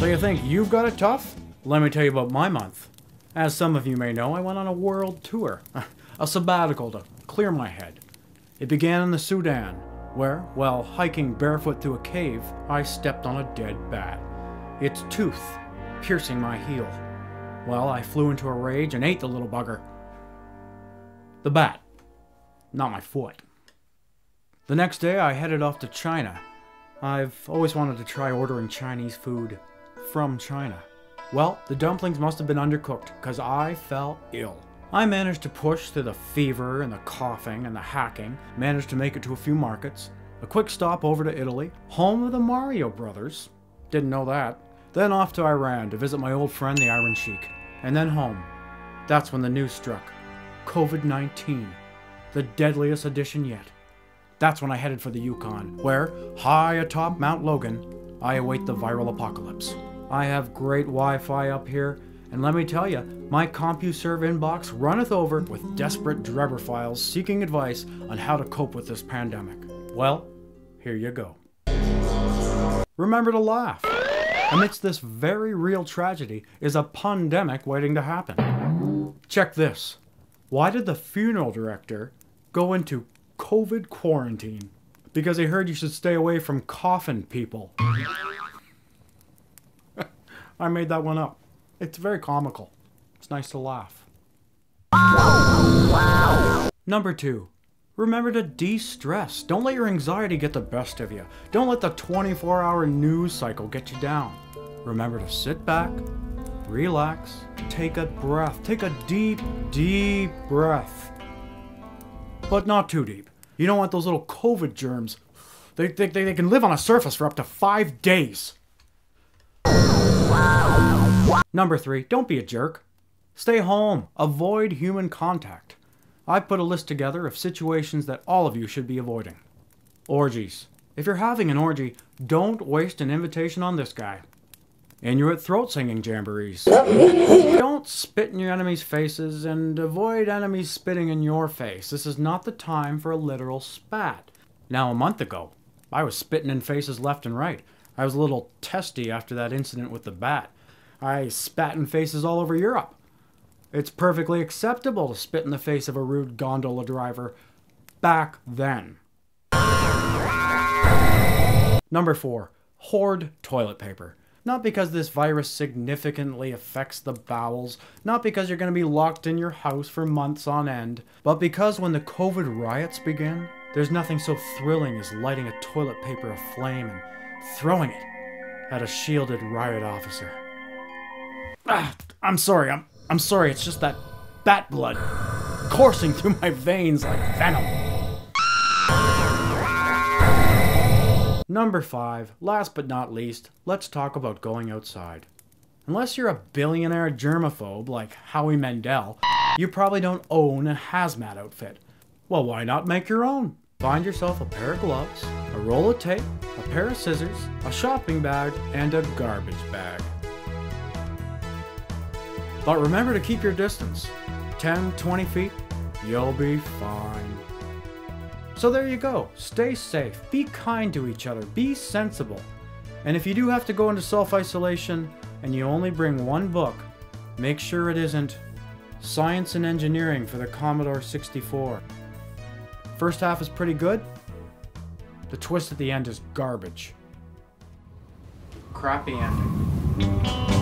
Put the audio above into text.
So you think you've got it tough? Let me tell you about my month. As some of you may know, I went on a world tour, a sabbatical to clear my head. It began in the Sudan, where, while hiking barefoot through a cave, I stepped on a dead bat, its tooth piercing my heel. Well, I flew into a rage and ate the little bugger. The bat, not my foot. The next day I headed off to China. I've always wanted to try ordering Chinese food from China. Well, the dumplings must have been undercooked, because I fell ill. I managed to push through the fever and the coughing and the hacking, managed to make it to a few markets, a quick stop over to Italy, home of the Mario Brothers. Didn't know that. Then off to Iran to visit my old friend the Iron Sheik. And then home. That's when the news struck. COVID-19. The deadliest edition yet. That's when I headed for the Yukon, where, high atop Mount Logan, I await the viral apocalypse. I have great Wi-Fi up here, and let me tell you, my CompuServe inbox runneth over with desperate Drebber files seeking advice on how to cope with this pandemic. Well, here you go. Remember to laugh. Amidst this very real tragedy is a pandemic waiting to happen. Check this. Why did the funeral director go into COVID quarantine? Because he heard you should stay away from coffin people. I made that one up. It's very comical. It's nice to laugh. Number 2. Remember to de-stress. Don't let your anxiety get the best of you. Don't let the 24-hour news cycle get you down. Remember to sit back, relax, take a breath. Take a deep, deep breath. But not too deep. You don't want those little COVID germs. They can live on a surface for up to 5 days. Number 3, don't be a jerk. Stay home. Avoid human contact. I put a list together of situations that all of you should be avoiding. Orgies. If you're having an orgy, don't waste an invitation on this guy. Inuit throat singing jamborees. Don't spit in your enemies' faces and avoid enemies spitting in your face. This is not the time for a literal spat. Now, a month ago, I was spitting in faces left and right. I was a little testy after that incident with the bat. I spat in faces all over Europe. It's perfectly acceptable to spit in the face of a rude gondola driver back then. Number 4, hoard toilet paper. Not because this virus significantly affects the bowels, not because you're going to be locked in your house for months on end, but because when the COVID riots begin, there's nothing so thrilling as lighting a toilet paper aflame and throwing it at a shielded riot officer. I'm sorry, I'm sorry, it's just that bat blood coursing through my veins like venom. Number 5, last but not least, let's talk about going outside. Unless you're a billionaire germaphobe like Howie Mandel, you probably don't own a hazmat outfit. Well, why not make your own? Find yourself a pair of gloves, a roll of tape, a pair of scissors, a shopping bag, and a garbage bag. But remember to keep your distance. 10, 20 feet, you'll be fine. So there you go. Stay safe. Be kind to each other. Be sensible. And if you do have to go into self-isolation and you only bring one book, make sure it isn't Science and Engineering for the Commodore 64. First half is pretty good. The twist at the end is garbage. Crappy ending.